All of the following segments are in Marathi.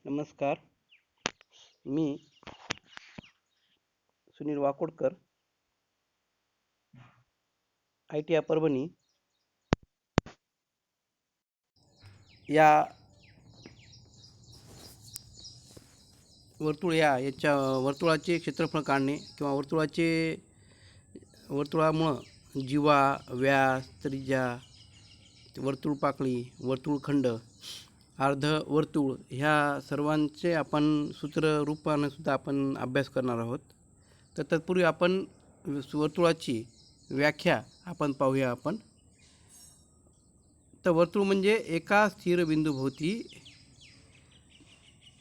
नमस्कार. मी सुनील वाकोडकर, ITI परभणी या याच्या वर्तुळाचे क्षेत्रफळ काढणे किंवा वर्तुळामुळं जीवा, व्यास, त्रिज्या, वर्तुळ पाकळी, वर्तुळखंड, अर्धवर्तुळ ह्या सर्वांचे आपण सूत्ररूपाने सुद्धा आपण अभ्यास करणार आहोत. तर तत्पूर्वी आपण वर्तुळाची व्याख्या आपण पाहूया. तर वर्तुळ म्हणजे एका स्थिर बिंदूभोवती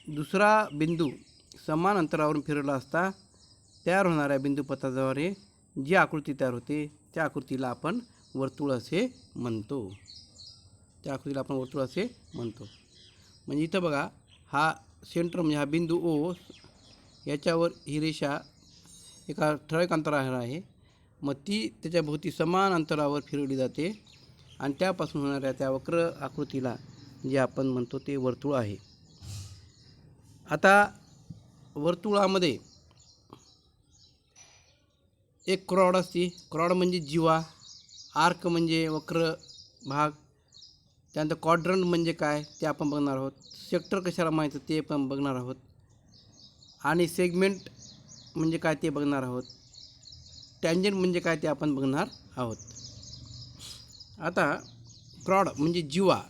दुसरा बिंदू समान अंतरावरून फिरला असता तयार होणाऱ्या बिंदूपथाद्वारे जी आकृती तयार होते त्या आकृतीला आपण वर्तुळ असे म्हणतो. म्हणजे इथं बघा, हा सेंटर म्हणजे हा बिंदू ओ, याच्यावर ही रेषा एका ठराविक अंतरावर आहे. मग ती त्याच्या भोवती समान अंतरावर फिरवली जाते आणि त्यापासून होणाऱ्या त्या वक्र आकृतीला जे आपण म्हणतो ते वर्तुळ आहे. आता वर्तुळामध्ये एक क्रॉड असते. क्रॉड म्हणजे जीवा, आर्क म्हणजे वक्र भाग, त्यानंतर क्वाड्रंट म्हणजे काय ते आपण बघणार आहोत. सेक्टर कशाला माहिती ते पण बघणार आहोत आणि सेगमेंट म्हणजे काय ते बघणार आहोत. टँजंट म्हणजे काय ते आपण बघणार आहोत. आता क्रॉड म्हणजे जीवा.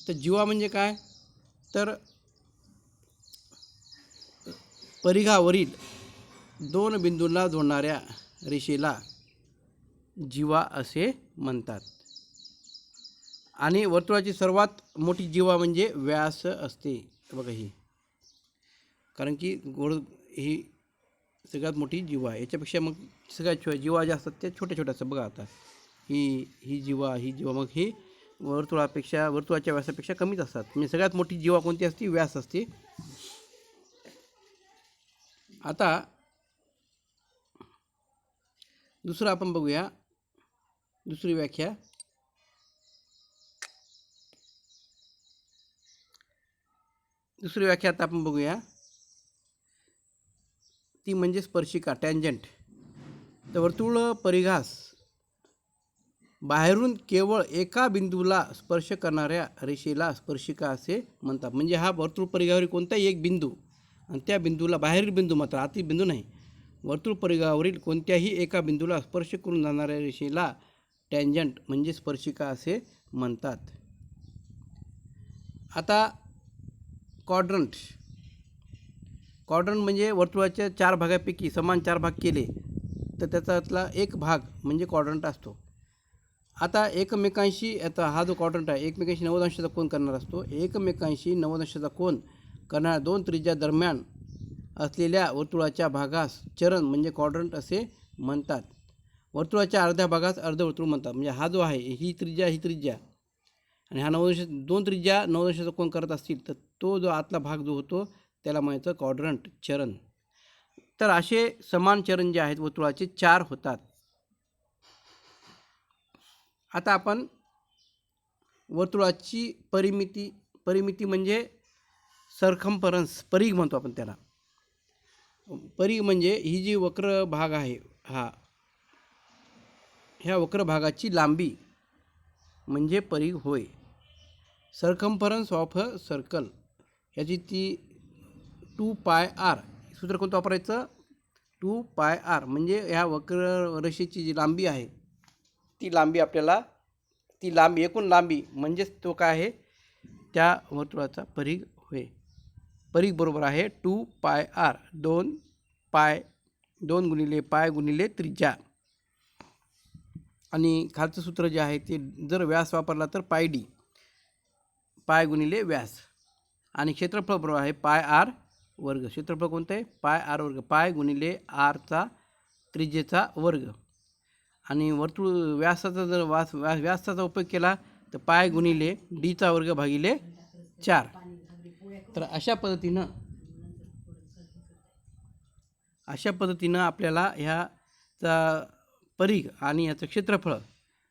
तर जीवा म्हणजे काय, तर परिघावरील दोन बिंदूंना जोडणाऱ्या रेषेला जीवा असे म्हणतात. आणि वर्तुळाची सर्वात मोठी जीवा म्हणजे व्यास असते. बघा ही, कारण की ही सगळ्यात मोठी जीवा आहे. याच्यापेक्षा मग सगळ्यात जीवा ज्या असतात त्या छोट्या छोट्या असतात. बघा आता ही जीवा मग ही वर्तुळाच्या व्यासापेक्षा कमीच असतात. म्हणजे सगळ्यात मोठी जीवा कोणती असते, व्यास असते. आता दुसरं आपण बघूया, दुसरी व्याख्या. आता आपण बघूया ती म्हणजे स्पर्शिका, टँजंट. तर वर्तुळ परिघास बाहेरून केवळ एका बिंदूला स्पर्श करणाऱ्या रेषेला स्पर्शिका असे म्हणतात. म्हणजे हा वर्तुळ परिघावरील कोणताही एक बिंदू आणि त्या बिंदूला बाहेरील बिंदू, मात्र आतील बिंदू नाही, वर्तुळ परिघावरील कोणत्याही एका बिंदूला स्पर्श करून जाणाऱ्या रेषेला टँजंट म्हणजे स्पर्शिका असे म्हणतात. आता क्वाड्रंट म्हणजे वर्तुळाच्या 4 भागापैकी समान 4 भाग केले तर त्याच्यातला एक भाग म्हणजे क्वाड्रंट असतो. आता हा जो क्वाड्रंट आहे एकमेकांशी 90 अंशाचा कोन करणार असतो. एकमेकांशी 90 अंशाचा कोन करणाऱ्या दोन त्रिज्या दरम्यान असलेल्या वर्तुळाच्या भागास चरण म्हणजे क्वाड्रंट असे म्हणतात. वर्तुळाच्या अर्ध्या भागास अर्धवर्तुळ म्हणतात. म्हणजे हा जो आहे ही त्रिज्या आणि हा 2 त्रिज्या 90 अंशाचा कोन करत असतील तर तो जो आतला भाग जो होतो त्याला म्हणायचं क्वाड्रंट, चरण. तर असे समान चरण जे आहेत वर्तुळाचे 4 होतात. आता आपण वर्तुळाची परिमिती म्हणजे सरकम्फरन्स, परिघ म्हणतो आपण त्याला. परिघ म्हणजे ही जी वक्र भाग आहे ह्या वक्र भागाची लांबी म्हणजे परिघ होय. सरकम्फरन्स ऑफ अ सर्कल याची ती 2πr सूत्र कोणतं वापरायचं, 2πr. म्हणजे ह्या वक्र रेषेची जी लांबी आहे एकूण लांबी म्हणजेच तो काय आहे, त्या वर्तुळाचा परिघ होय. परिघ बरोबर आहे 2πr, 2 गुणिले पाय गुणिले त्रिज्या. आणि खालचं सूत्र जे आहे ते जर व्यास वापरला तर πd, पाय गुणिले व्यास. आणि क्षेत्रफळ बरोबर आहे πr वर्ग. क्षेत्रफळ कोणतं आहे, πr वर्ग, पाय गुणिले rचा त्रिज्येचा वर्ग. आणि वर्तुळ व्यासाचा जर व्यासाचा उपयोग केला तर पाय गुणिले डीचा वर्ग भागिले 4. तर अशा पद्धतीनं आपल्याला ह्याचा परिघ आणि ह्याचं क्षेत्रफळ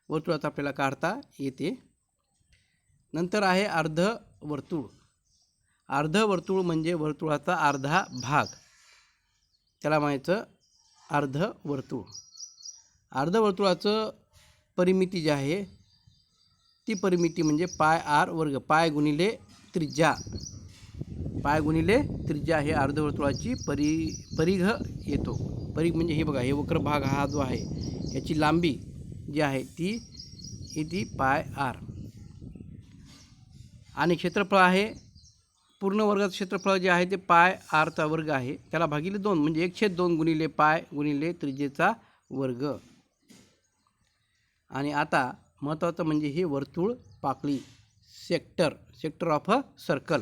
वर्तुळाचं आपल्याला काढता येते. नंतर आहे अर्धवर्तुळ. अर्धवर्तुळ म्हणजे वर्तुळाचा अर्धा भाग, त्याला म्हणायचं अर्धवर्तुळ. अर्धवर्तुळाचं परिमिती जी आहे ती परिमिती म्हणजे पाय आर वर्ग, पाय गुणिले त्रिज्या. पाय गुणिले त्रिज्या हे अर्धवर्तुळाची परिघ येतो. परिघ म्हणजे हे बघा, हे वक्र भाग हा जो आहे याची लांबी जी आहे ती पाय आर. आणि क्षेत्रफळ आहे, पूर्ण वर्गाचं क्षेत्रफळ जे आहे ते पाय आरचा वर्ग आहे, त्याला भागिले 2 म्हणजे 1/2 गुणिले पाय गुणिले त्रिज्येचा वर्ग. आणि आता महत्त्वाचं म्हणजे हे वर्तुळ पाकळी, सेक्टर ऑफ अ सर्कल.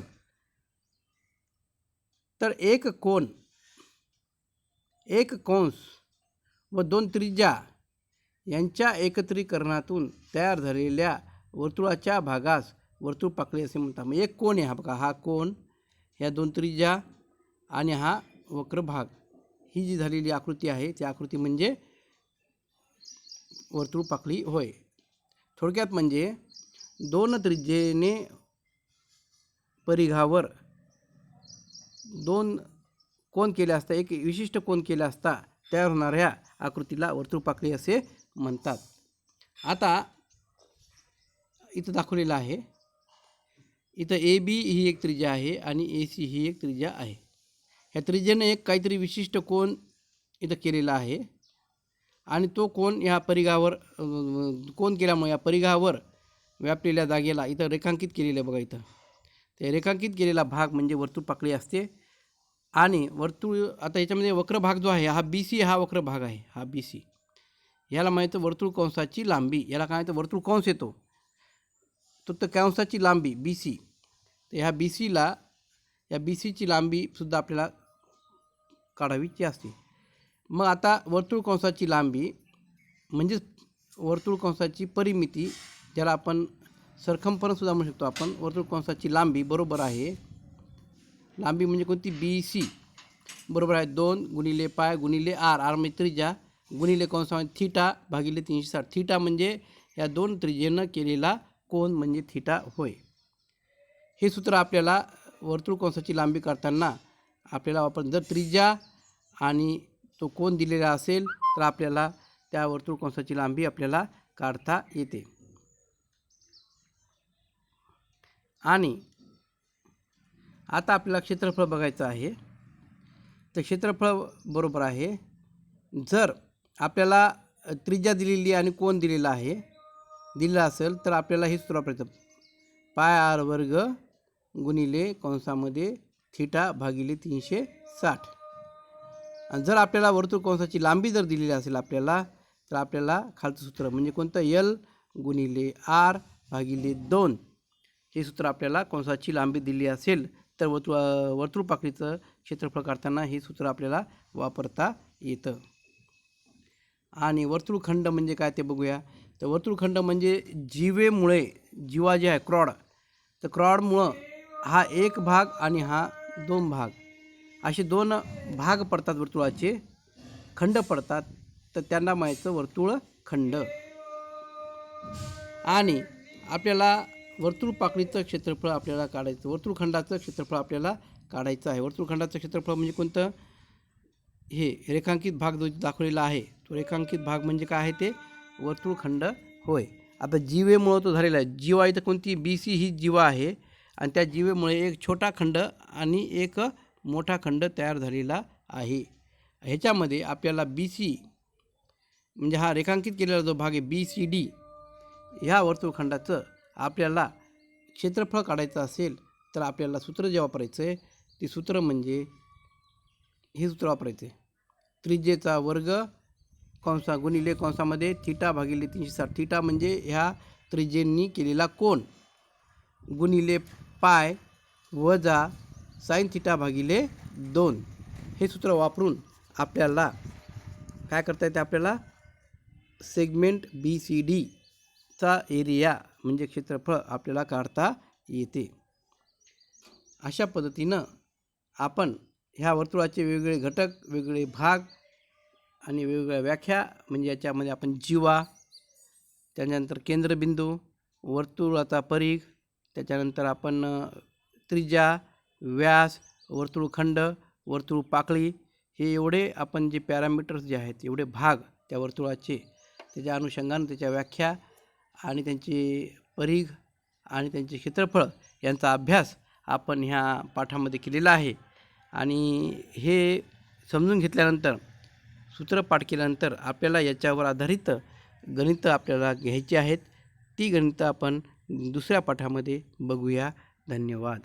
तर एक कोन, एक कंस व 2 त्रिज्या यांच्या एकत्रीकरणातून तयार झालेल्या वर्तुळाच्या भागास वर्तुळ पाकळी असे म्हणतात. मग एक कोन आहे हा बघा, हा कोन, ह्या 2 त्रिज्या आणि हा वक्र भाग, ही जी झालेली आकृती आहे ती आकृती म्हणजे वर्तुळ पाकळी होय. थोडक्यात म्हणजे 2 त्रिज्येने परिघावर 2 कोन केले असता, एक विशिष्ट कोन केला असता तयार होणाऱ्या आकृतीला वर्तुळ पाकळी असे म्हणतात. आता इथं दाखवलेलं आहे, इथं AB ही एक त्रिज्या आहे आणि AC ही एक त्रिज्या आहे. ह्या त्रिज्येने एक काहीतरी विशिष्ट कोन इथं केलेला आहे आणि तो कोन ह्या परिघावर कोन केल्यामुळे या परिघावर व्यापलेल्या जागेला इथं रेखांकित केलेलं आहे बघा. इथं ते रेखांकित केलेला भाग म्हणजे वर्तुळ पाकळी असते. आणि वर्तुळ, आता याच्यामध्ये वक्र भाग जो आहे हा BC हा वक्र भाग आहे, हा BC, याला माहिती वर्तुळ कंसाची लांबी, याला काय म्हणतं वर्तुळ कंस येतो, तर कंसाची लांबी BC. तर ह्या BCला, या BCची लांबीसुद्धा आपल्याला काढावीची असते. मग आता वर्तुळ कंसाची लांबी म्हणजे वर्तुळ कंसाची परिमिती, ज्याला आपण सरकमफरन्ससुद्धा म्हणू शकतो आपण. वर्तुळ कंसाची लांबी बरोबर आहे, लांबी म्हणजे कोणती, BC बरोबर आहे 2 गुणिले पाय गुणिले आर, आर म्हणजे त्रिज्या, गुणिले कंसामध्ये थीटा भागिले 360. थीटा म्हणजे या 2 त्रिज्येनं केलेला कोन म्हणजे थीटा होय. हे सूत्र आपल्याला वर्तुळ कंसाची लांबी काढताना आपल्याला वापर, जर त्रिज्या आणि तो कोन दिलेला असेल तर आपल्याला त्या वर्तुळ कंसाची लांबी आपल्याला काढता येते. आणि आता आपल्याला क्षेत्रफळ बघायचं आहे. तर क्षेत्रफळ बरोबर आहे, जर आपल्याला त्रिज्या दिलेली आणि कोन दिलेला आहे, दिलेला असेल तर आपल्याला हे सूत्र वापरायचं, पाय आर वर्ग गुणिले कंसामध्ये थीटा भागिले 360. आणि जर आपल्याला वर्तुळ कंसाची लांबी जर दिलेली असेल आपल्याला, तर आपल्याला खालचं सूत्र म्हणजे कोणतं, L गुणिले R भागिले 2, हे सूत्र आपल्याला कंसाची लांबी दिली असेल तर वर्तुळ पाकळीचं क्षेत्रफळ काढताना हे सूत्र आपल्याला वापरता येतं. आणि वर्तुळखंड म्हणजे काय ते बघूया. तर वर्तुळखंड म्हणजे जीवेमुळे, जीवा जे आहे क्रॉड, तर क्रॉडमुळं हा एक भाग आणि हा 2 भाग, असे 2 भाग पडतात, वर्तुळाचे खंड पडतात, तर त्यांना म्हणायचं वर्तुळखंड. आणि आपल्याला वर्तुळ पाकळीचं क्षेत्रफळ आपल्याला काढायचं, वर्तुळखंडाचं क्षेत्रफळ आपल्याला काढायचं आहे. वर्तुळखंडाचं क्षेत्रफळ म्हणजे कोणतं, हे रेखांकित भाग जो दाखवलेला आहे तो रेखांकित भाग म्हणजे काय आहे, ते वर्तुळखंड होय. आता जीवेमुळं तो झालेला आहे, जीवा इथं कोणती, BC ही जीवा आहे आणि त्या जीवेमुळे एक छोटा खंड आणि एक मोठा खंड तयार झालेला आहे. ह्याच्यामध्ये आपल्याला BC म्हणजे हा रेखांकित केलेला जो भाग आहे BCD, ह्या वर्तुळखंडाचं आपल्याला क्षेत्रफळ काढायचं असेल तर आपल्याला सूत्र जे वापरायचं आहे ते सूत्र म्हणजे हे सूत्र वापरायचे, त्रिज्येचा वर्ग कंसा गुणिले कंसामध्ये थीटा भागिले 360. थीटा म्हणजे ह्या त्रिज्येंनी केलेला कोन गुणिले पाय वजा साइन थीटा भागिले 2. हे सूत्र वापरून आपल्याला काय करता येते, आपल्याला सेगमेंट BCD चा एरिया म्हणजे क्षेत्रफळ आपल्याला काढता येते. अशा पद्धतीनं आपण ह्या वर्तुळाचे वेगवेगळे घटक, वेगवेगळे भाग आणि वेगवेगळ्या व्याख्या, म्हणजे याच्यामध्ये आपण जीवा, त्याच्यानंतर केंद्रबिंदू, वर्तुळाचा परिघ, त्याच्यानंतर आपण त्रिज्या, व्यास, वर्तुळखंड, वर्तुळ पाकळी हे एवढे आपण जे पॅरामीटर्स जे आहेत एवढे भाग त्या वर्तुळाचे त्याच्या अनुषंगाने त्याच्या व्याख्या आणि त्यांची परिघ आणि त्यांचे क्षेत्रफळ यांचा अभ्यास आपण ह्या पाठामध्ये केलेला आहे. आणि हे समजून घेतल्यानंतर सूत्रपाठ केल्यानंतर आपल्याला याच्यावर आधारित गणितं आपल्याला घ्यायची आहेत. ती गणितं आपण दुसऱ्या पाठामध्ये बघूया. धन्यवाद.